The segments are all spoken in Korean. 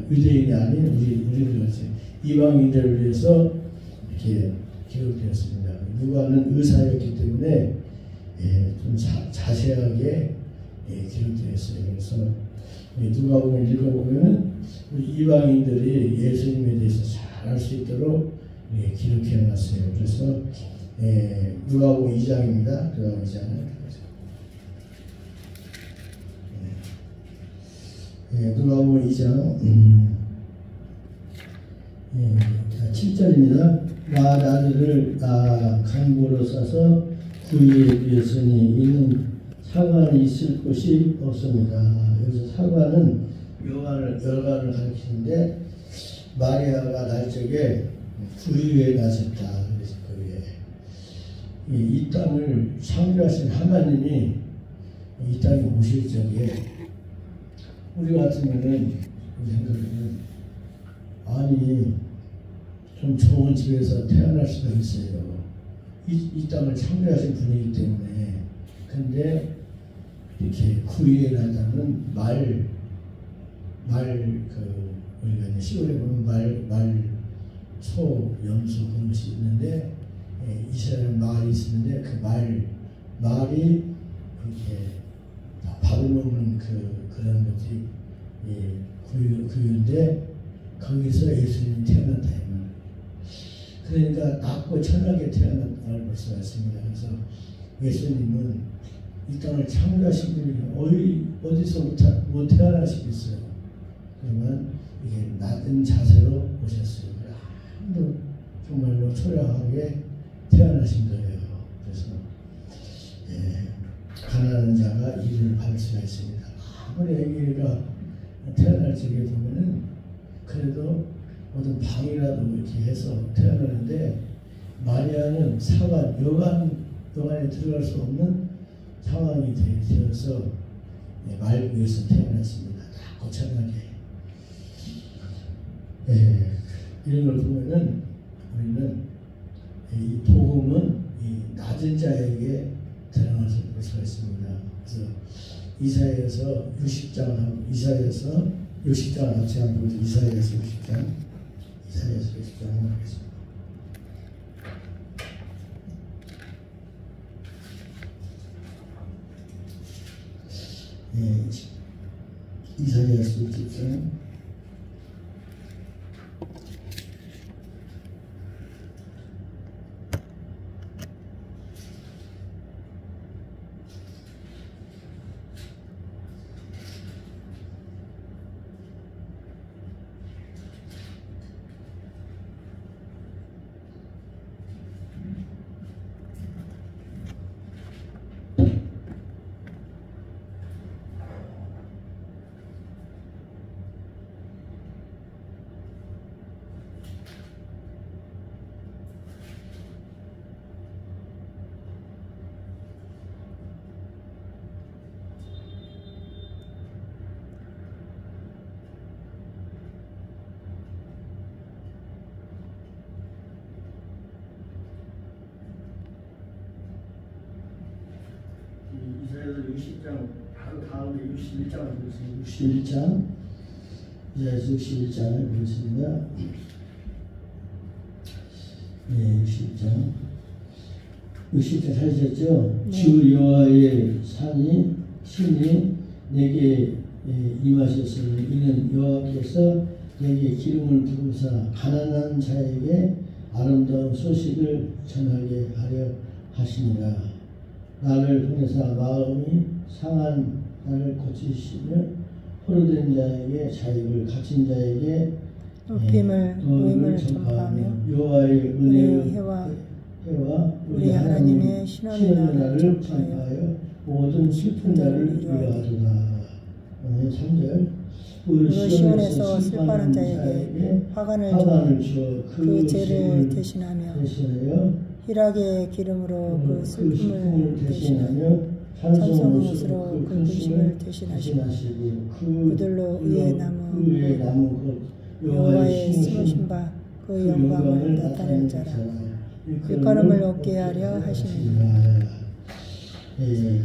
유대인이 아닌 우리들 같이 이방인들을 위해서 이렇게 기록되었습니다. 누가는 의사였기 때문에 좀 자세하게 기록되어 있어요. 그래서 누가복음을 읽어보면은 이방인들이 예수님에 대해서 잘 알 수 있도록 기록해 놨어요. 그래서 누가복음 2장입니다. 누가복음 2장은 누가복음 2장 7절입니다. 나들을 강보로 싸서 구유에 비었으니 이는 사관이 있을 곳이 없습니다. 여기서 사관은 여관을 가리키는데 마리아가 날 적에 구유에 나섰다. 그래서 이 땅을 창조하신 하나님이 이 땅에 오실 적에 우리 같으면은 우리 생각에는 아니 좀 좋은 집에서 태어날 수가 있어요. 이 땅을 창조하신 분이기 때문에. 근데 이렇게 구유에 나다는 우리가 이제 시골에 보면 소, 염소 그런 것이 있는데 이스라엘은 말이 있는데 그 말이 이렇게 밥을 먹는 그런 것이 구유인데 거기서 예수님이 태어났다. 그러니까 낮고 천하게 태어났다는 볼 수가 있습니다. 그래서 예수님은 이 땅을 창조하신 분이 어디서 못 태어나시겠어요. 그러면 이게 낮은 자세로 오셨어요. 아무도 정말로 초라하게 태어나신 거예요. 그래서 가난한 자가 이를 받을 수가 있습니다. 아무리 애기가 태어날 적에 보면은 그래도 어떤 방이라도 이렇게 해서 태어나는데 마리아는 여관에 들어갈 수 없는 상황이 되어서 말 위에서 태어났습니다. 다 거창하게. 이런 걸 보면은 우리는 이 복음은 이 낮은 자에게 드러나서 볼 수가 있습니다. 그래서 이사야서 60장을 같이 한번 보죠. 이사야서 60장 한번 보겠습니다. 이사야서 60장 이사야서 60장 바로 다음에 61장을 보겠습니다. 이사야서 61장을 보겠습니다. 60장 찾으셨죠? 네. 주 여호와의 신이 내게 임하셨으니 이는 여호와께서 내게 기름을 부으사 가난한 자에게 아름다운 소식을 전하게 하려 하시니라. 나를 보내사 마음이 상한 나를 고치시며 포로된 자에게 자유를 갇힌 자에게 노임을 전파하며 여호와의 은혜의 해와 우리 하나님의 신원의 날을 전파하여 모든 슬픈 날을 위로하도다. 3절 그 시온에서 슬퍼하는 자에게 화관을 주어 그 죄를 대신하며 희락의 기름으로 그 슬픔을 대신하며 찬송의 옷으로 그 근심을 대신하시고 그들로 의의 나무 여호와의 심으신 바 그 영광을 나타낸 자라 일컬음을 얻게 하려 하시니라.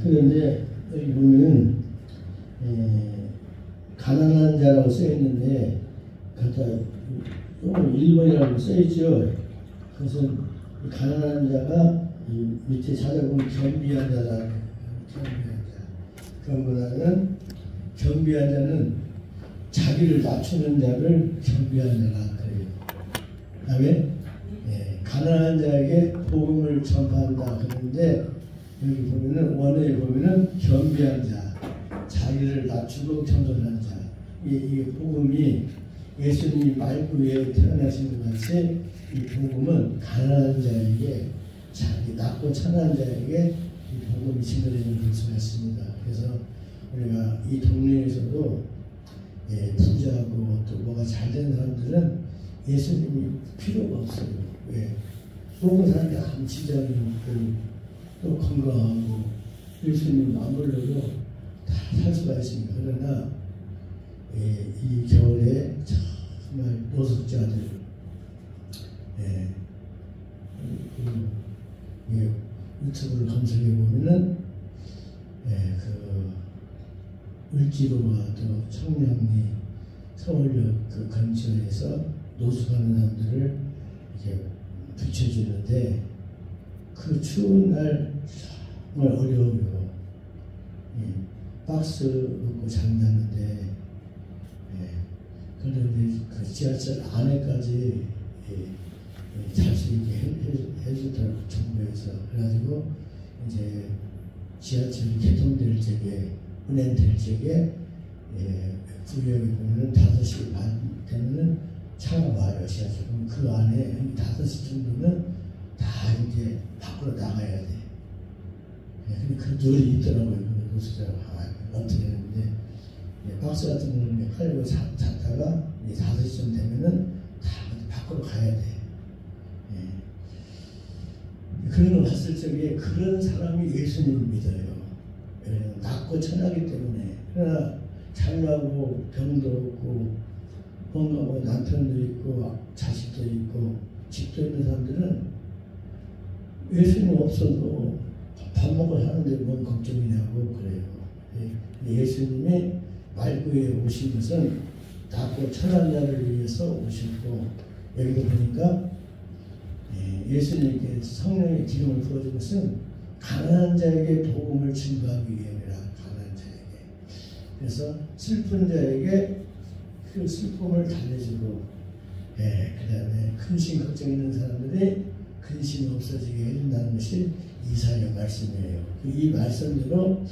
그런데 여기 보면 가난한 자라고 써 있는데 갖다 조금 1번이라고 써있죠. 그것은 가난한 자가 이 밑에 찾아보면 겸비한 자다. 겸비한 자. 그거보다는 겸비한 자는 자기를 낮추는 자를 겸비한 자라 그래요. 그 다음에 가난한 자에게 복음을 전파한다 그러는데 여기 보면은 원어에 보면은 겸비한 자, 자기를 낮추고 겸손한 자. 이 복음이 예수님이 말구에 태어나신 것 같이 이 복음은 가난한 자에게 자기 낮고 천한 자에게 이 복음이 전해지는 볼 수가 있습니다. 그래서 우리가 이 동네에서도 부자하고 또 뭐가 잘된 사람들은 예수님이 필요가 없어요. 왜? 모든 사람이 아무 지장이 없고 또 건강하고 예수님 안 불러도 다 살 수가 있습니다. 그러나 이 겨울에 정말 노숙자들 유튜브를 검색해 보면은 그 을지로와 또 청량리 서울역 그 근처에서 노숙하는 사람들을 이렇게 비춰주는데 그 추운 날 정말 어려워요. 박스 놓고 잠자는데 그런데 그 지하철 안에까지 잘 수 있게 해주더라고 정부에서. 그래가지고 이제 지하철이 개통될 적에 운행될 적에 구역에 보면은 5시 반 되면은 차가 와요. 지하철. 그럼 그 안에 5시 정도는 다 이제 밖으로 나가야 돼. 근데 그 룰이 있더라고요. 그 노숙자가 어떻게 하는데 박스 같은 거를 깔고 잤다가 5시쯤 되면은 다 밖으로 가야 돼. 그런 걸 봤을 적에 그런 사람이 예수님을 믿어요. 낮고 천하기 때문에. 그러나 잘나고 병도 없고 건강하고 남편도 있고 자식도 있고 집도 있는 사람들은 예수님 없어도 밥 먹고 사는데 뭔 걱정이냐고 그래요. 예수님이 말구에 오신 것은 낮고 천한 자를 위해서 오셨고, 여기도 보니까 예수님께 성령의 기름을 부어준 것은 가난한 자에게 복음을 증거하기 위함이라. 가난한 자에게. 그래서 슬픈 자에게 그 슬픔을 달래주고, 그 다음에 근심 걱정 있는 사람들이 근심이 없어지게 해준다는 것이 이사야 말씀이에요. 이 말씀대로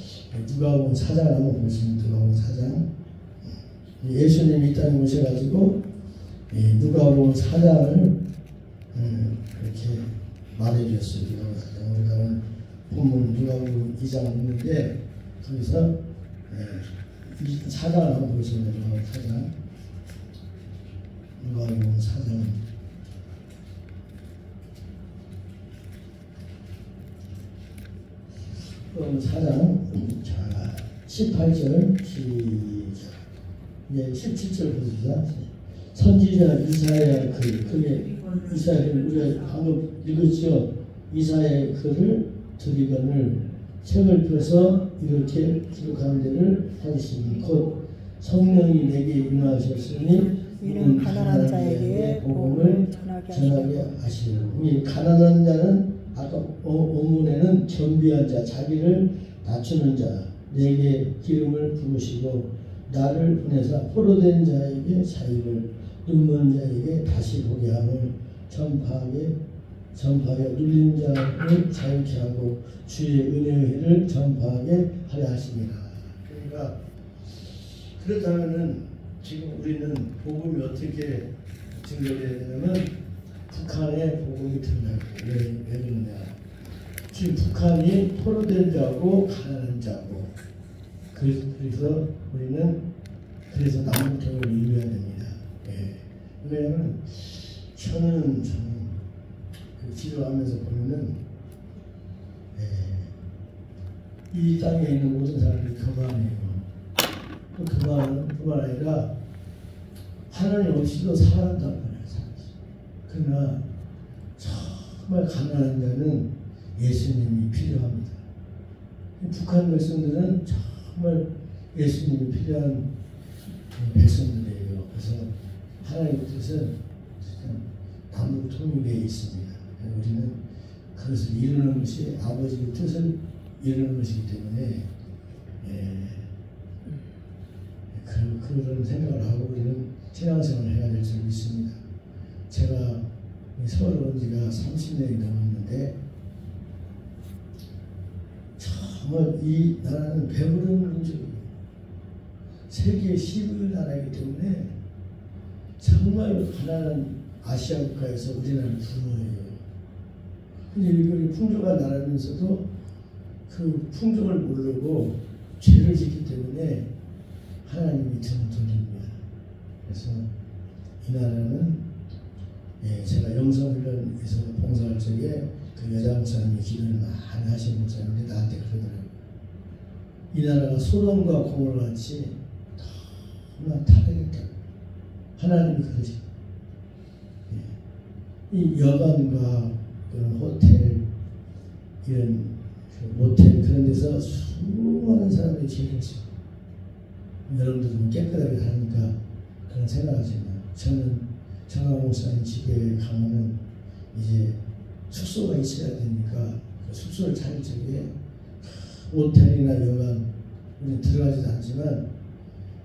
누가복음 4장 한번 보시면, 누가복음 4장 예수님이 이 땅에 오셔가지고 누가복음 4장을 이렇게 말해주셨어요. 누가복음 4장. 우리가 오늘 본문 누가복음 2장 있는데 거기서 4장 한번 보시면 누가복음 4장. 누가복음 4장 그럼 4장 자 18절 시작. 이제 17절 보시죠. 선지자 이사야 그의 이사야를 우리가 방금 읽었죠. 이사야의 글을 드리거늘 책을 펴서 이렇게 기록한 데를 찾으시니 곧 성령이 내게 임하셨으니 이는 가난한 자에게 복음을 전하게 하시고. 이 가난한 자는 아까 원문에는 겸비한 자, 자기를 낮추는 자, 내게 기름을 부으시고 나를 보내사 포로된 자에게 자유를, 눈먼 자에게 다시 보게 함을 전파하여 눌린 자를 자유케 하고 주의 은혜의 해를 전파하게 하려 하십니다. 그러니까 그렇다면은 지금 우리는 복음이 어떻게 증거되어야 되냐면 북한에 복음이 들어가요. 왜 그러냐? 지금 북한이 포로된 자고 가난한 자고, 그래서 우리는 그래서 남북통일을 이루어야 됩니다. 왜냐하면 저는 그 지도하면서 보면은 이 땅에 있는 모든 사람들이 교만해요. 또 그뿐만 아니라 하나님 없이도 살아간단 말이에요. 그러나 정말 가난한 자는 예수님이 필요합니다. 북한 백성들은 정말 예수님이 필요한 백성들이에요. 그래서 하나님의 뜻은 남북 통일에 있습니다. 우리는 그것을 이루는 것이 아버지의 뜻을 이루는 것이기 때문에 그런 생각을 하고 우리는 신앙생활을 해야 될 줄 믿습니다. 제가 서울 온 지가 30년이 넘었는데 정말 이 나라는 배부른 민족이에요. 세계 10위 나라이기 때문에 정말 가난한 아시아 국가에서 우리나라는 부러워해요. 근데 이걸 풍족한 나라면서도 그 풍족을 모르고 죄를 짓기 때문에 하나님이 등을 돌립니다. 그래서 이 나라는 제가 영성훈련에서 봉사할 적에 그 여자 목사님이 기도를 많이 하신 목사님인데 나한테 그러더라고요. 이 나라가 소돔과 고모라 같이 너무나 타락했다. 하나님이 그러시. 이 여관과 그런 호텔, 이런 모텔 그런 데서 수많은 사람들이 죄를 지어. 여러분들은 깨끗하게 사니까 그런 생각하지만 저는 정강 목사님 집에 가면은 이제 숙소가 있어야 되니까 그 숙소를 찾을 적에 호텔이나 여관 우리는 들어가지도 않지만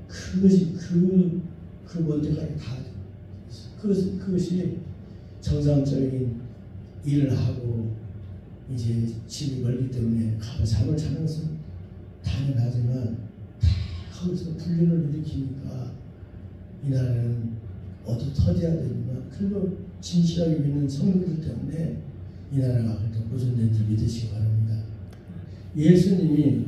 그 먼데까지 다 그것이 정상적인 일을 하고 이제 집이 멀기 때문에 가서 잠을 자는 것은 당연하지만 다 거기서 불륜을 일으키니까 이 나라는 어디 터져야 되지만 그리고 진실하게 믿는 성도들 때문에 이 나라가 그렇게 보존된 줄 믿으시기 바랍니다. 예수님이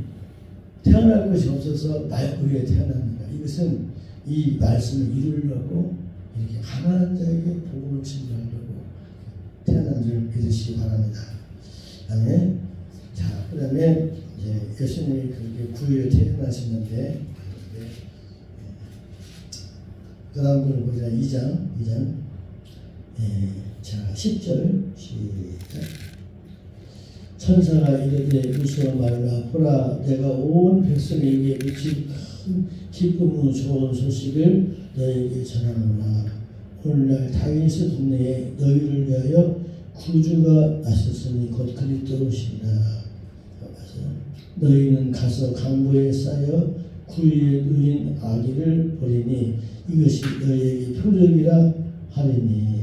태어날 것이 없어서 우리에 태어납니다. 이것은 이 말씀을 이루려고 이렇게 가난한 자에게 복음을 증거하려고 태어난 줄 믿으시기 바랍니다. 그다음에 그다음에 이제 예수님이 그렇게 구유에 태어나시는데 그다음 걸 보자. 2장 10절 시작. 천사가 이르되 무서워 말라. 보라, 내가 온 백성에게 미칠 큰 기쁨의 좋은 소식을 너에게 전하노라. 오늘날 다윗의 동네에 너희를 위하여 구주가 나셨으니 곧 그리스도시니라. 너희는 가서 강보에 쌓여 구유에 누인 아기를 보리니 이것이 너희에게 표적이라 하리니.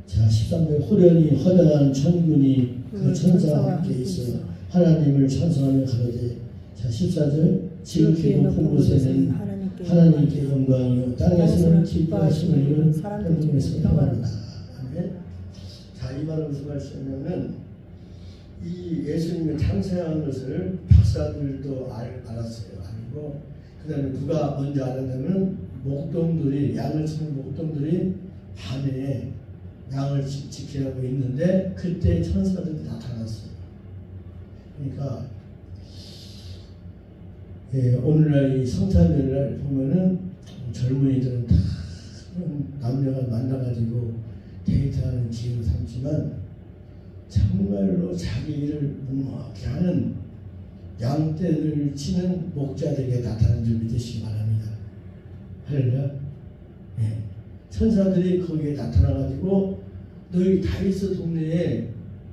자, 13절. 호련히 허다한 천군이 그 천사와 함께 있어 하나님을 찬송하며 가로되. 자, 14절. 지극히 높은 곳에는 하나님께 영광이요 땅에서는 기뻐하심을 이룬 하나님께서 평안하다. 자, 이 말은 무슨 말씀이냐면 이 예수님이 탄생한 것을 박사들도 알았어요. 알고 그 다음에 누가 먼저 알았냐면 목동들이, 양을 치는 목동들이 밤에 양을 지키라고 있는데 그때 천사들이 나타났어요. 그러니까 오늘날 이 성탄절날 보면은 젊은이들은 다 남녀가 만나가지고 데이트하는 기회로 삼지만 정말로 자기 일을 묵묵하게 하는 양떼를 치는 목자들에게 나타난 줄 믿으시기 바랍니다. 할렐루야. 천사들이 거기에 나타나가지고 너희 다윗의 동네에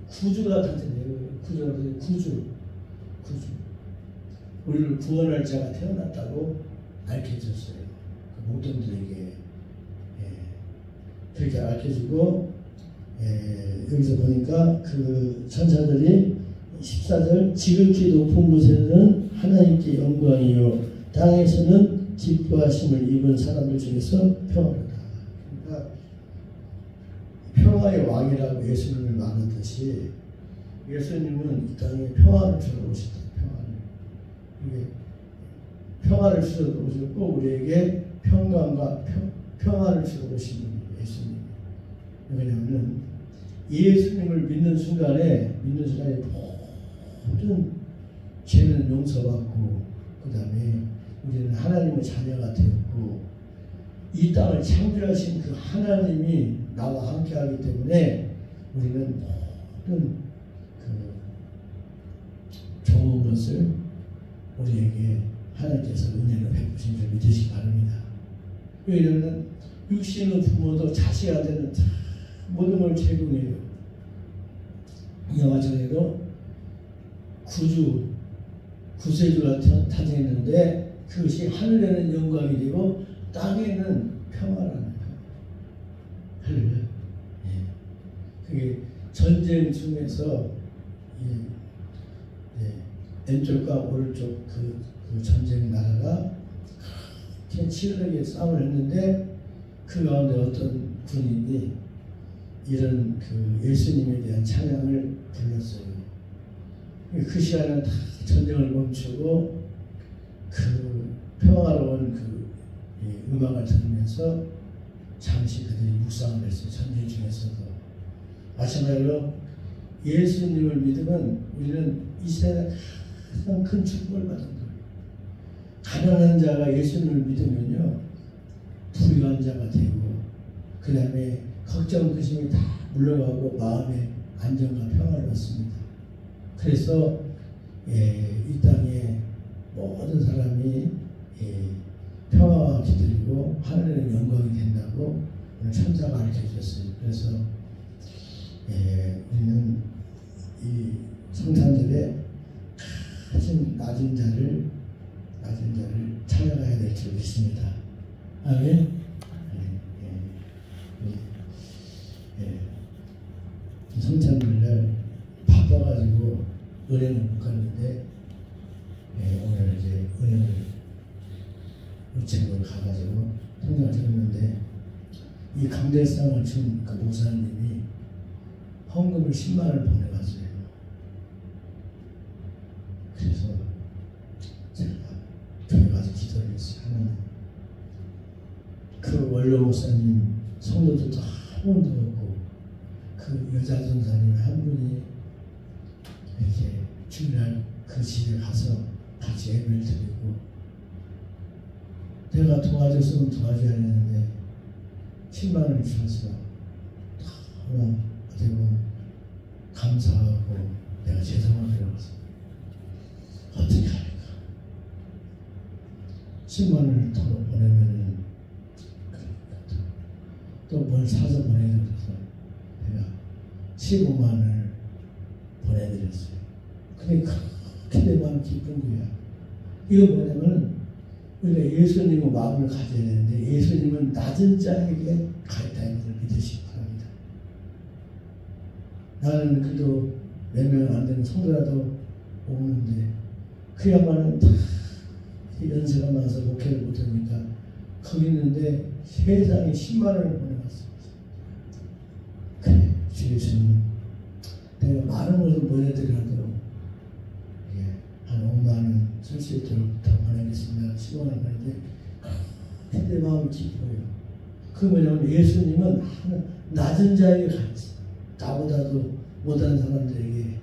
구주가 탄생해요. 구주. 우리를 구원할 자가 태어났다고 알려줬어요. 그 목동들에게 그렇게 알려주고 여기서 보니까 그 천사들이 14절. 지극히 높은 곳에는 하나님께 영광이요 땅에서는 기뻐하심을 입은 사람들 중에서 평안하다. 그러니까 평화의 왕이라고 예수님을 말하듯이 예수님은 이 땅에 평화를 주러 오셨다. 평화를 주러 오셨고 우리에게 평강과 평화를 주러 오신 분이 예수님. 왜냐하면 예수님을 믿는 순간에 모든 죄는 용서받고 그 다음에 우리는 하나님의 자녀가 되었고 이 땅을 창조하신 그 하나님이 나와 함께하기 때문에 우리는 모든 그 좋은 것을 우리에게 하나님께서 은혜를 베푸신 줄 믿으시기 바랍니다. 왜냐하면 육신의 부모도 자식한테는 다 모든 걸 제공해요. 이와 전에도 구세주가 탄생했는데 그것이 하늘에는 영광이 되고 땅에는 평화라는 거예요. 할렐루야. 그게 전쟁 중에서 왼쪽과 오른쪽 그 전쟁 나라가 그렇게 치열하게 싸움을 했는데 그 가운데 어떤 군인이 이런 그 예수님에 대한 찬양을 불렀어요. 그 시간은 다 전쟁을 멈추고 그 평화로운 그 음악을 들으면서 잠시 그들이 묵상을 했어요. 전쟁 중에서도. 마찬가지로 예수님을 믿으면 우리는 이 세상에 가장 큰 축복을 받은 거예요. 가난한 자가 예수님을 믿으면요 부유한 자가 되고 그 다음에 걱정 근심이 다 물러가고 마음의 안정과 평화를 얻습니다. 그래서 이 땅에 모든 사람이 평화가 기다리고 하늘에는 영광이 된다고 오늘 천사가 가르쳐주셨어요. 그래서 우리는 이 성탄절에 가장 낮은 자를 찾아가야 될 줄 믿습니다. 아멘. 성탄절날 바빠가지고 은행을 못 갔는데 오늘 이제 은행을 우체국을 가가지고 통장을 들었는데 이 강대상을 준 그 목사님이 헌금을 10만 원을 보내갔어요. 그래서 제가 교회 가서 기도를 했어요. 하나님, 그 원로 목사님 성도들도 한 번도 없고 그 여자 전사님 한 분이 이렇게 주일날 그 집에 가서 같이 예배를 드리고 내가 도와줬으면 도와줘야 했는데 10만 원을 주셔서 너무 감사하고 내가 죄송하게 여겨서 어떻게 할까? 10만 원을 더 보내면은 또 뭘 사서 보내드려서 내가 15만 원을 보내드렸어요. 근데 그렇게 내 마음이 기쁜 거야. 이거 뭐냐면 우리가 예수님의 마음을 가져야 되는데 예수님은 낮은 자에게 가 있다는 것을 믿으시기 바랍니다. 나는 그래도 몇 명 안 되는 성도라도 오는데 그 양반은 다 연세가 많아서 목회를 못하니까 거기 있는데 세상에 10만 원을 보내놨어요. 그래, 주 예수님 내가 많은 것을 보내드려도 한 5만 원 쓸 수 있도록 더 보내겠습니다. 10만 원 보내는데 내 마음이 기뻐요. 그 뭐냐면 예수님은 낮은 자에게 가 있어. 나보다도 못하는 사람들에게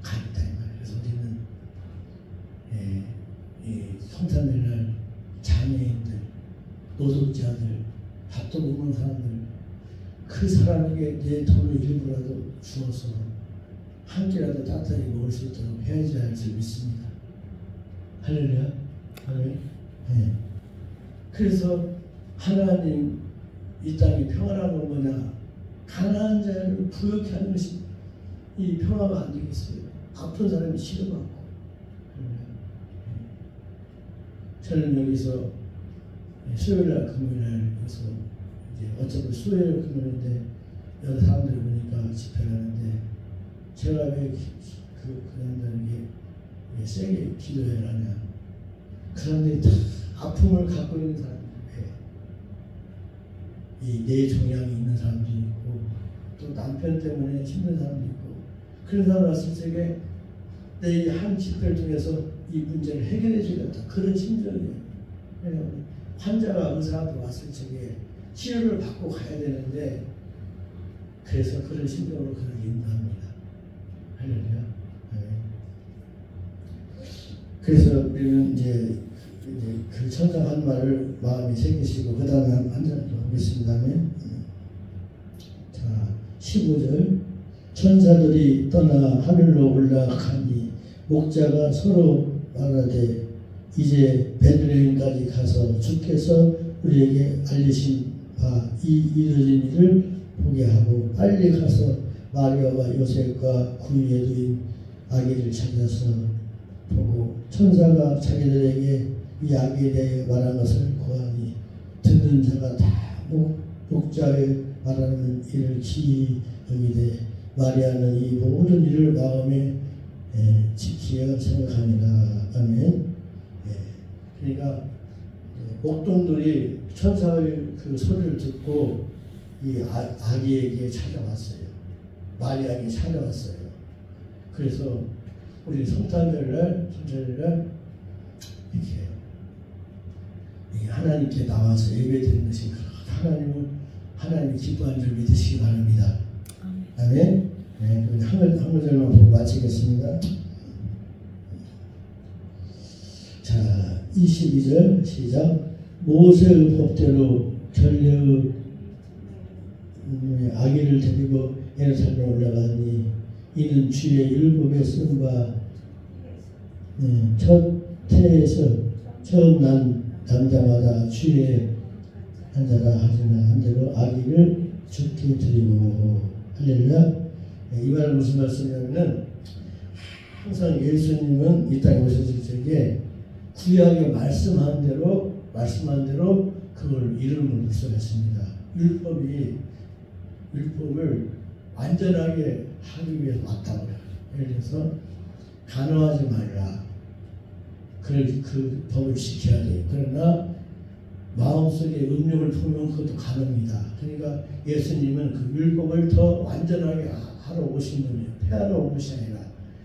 가 있다 이 말이에요. 그래서 우리는 이 성탄절날 장애인들, 노동자들, 밥도 못 먹는 사람들 그 사람에게 내 돈을 일부라도 주어서 한 끼라도 따뜻하게 먹을 수 있도록 해야지 할 줄 믿습니다. 할렐루야. 아멘. 네. 그래서 하나님 이 땅에 평화라는 건 뭐냐? 가난한 자를 부욕케 하는 것이 이 평화가 안 되겠어요. 아픈 사람이 치료받고. 저는 여기서 수요일날 금요일날 여기서 이제 어차피 수요일 금요일인데 여러 사람들이 보니까 집회를 하는데 제가 왜 그 사람들에게 왜 세게 기도해야 하냐? 그 사람들이 다 아픔을 갖고 있는 사람들. 이 뇌 종양이 있는 사람도 있고 또 남편 때문에 힘든 사람도 있고 그런 사람 왔을 적에 내 한 집회를 통해서 이 문제를 해결해 주겠다 그런 심정이에요. 왜냐하면 환자가 의사한테 왔을 적에 치료를 받고 가야 되는데 그래서 그런 심정으로 그를 인도합니다. 할렐루야. 그래서 우리는 이제 그 천사 한 말을 마음에 새기시고 그 다음에 한 절 보겠습니다. 자, 15절 천사들이 떠나 하늘로 올라가니 목자가 서로 말하되 이제 베들레헴까지 가서 주께서 우리에게 알리신 이르진 일을 보게 하고 빨리 가서 마리아와 요셉과 구유에 두인 아기를 찾아서 보고 천사가 자기들에게 이 아기에 대해 말한 것을 고하니 듣는 자가 다 목자에 말하는 일을 기이 여기되 마리아는 이 모든 일을 마음에 지키어 생각합니다. 아멘. 그러니까 목동들이 천사의 그 소리를 듣고 이 아기에게 찾아왔어요. 마리아에게 찾아왔어요. 그래서 우리 성탄절날 이렇게 하나님께 나와서 예배드리는 것이 하나님이 기뻐하는 줄 믿으시기 바랍니다. 아멘. 네, 한 구절만 보고 마치겠습니다. 자, 22절 시작. 모세의 법대로 전례의 아기를 데리고 예루살렘에 올라가니 이는 주의 율법에 쓴 바 첫 태에서 처음 난 남자마다 주의 한 자라 하지나 한 대로 아기를 죽게 드리고 할렐루야. 이 말은 무슨 말씀이냐면 항상 예수님은 이 땅에 오셨을 적에 구약에 말씀한 대로 그걸 이름을 묵상했습니다. 율법을 완전하게 하기 위해서 왔다고 해요. 예를 들어서 간호하지 말라. 그 법을 지켜야 돼요. 그러나 마음속에 음욕을 품으면 그것도 간호입니다. 그러니까 예수님은 그 율법을 더 완전하게 하러 오신 분이에요. 폐하러 온 것이 아니라.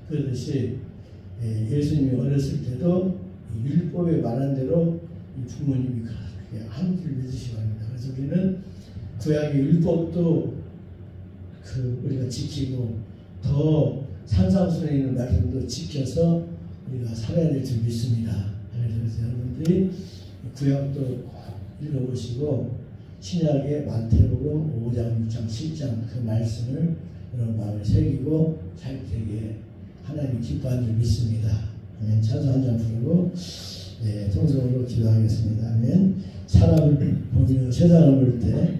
그렇듯이 예수님이 어렸을 때도 율법에 말한 대로 부모님이 그렇게 한 줄 믿으시기 바랍니다. 그래서 우리는 구약의 율법도 우리가 지키고 더 산상순에 있는 말씀도 지켜서 우리가 살아야 될 줄 믿습니다. 그래서 여러분들이 구약도 읽어보시고 신약의 마태복음 5장, 6장, 7장 그 말씀을 여러분 마음에 새기고 살 때에 하나님이 기뻐하는 줄 믿습니다. 아멘. 찬송 한 장 부르고 통성으로 기도하겠습니다. 아멘. 사람을 보며 세상을 볼 때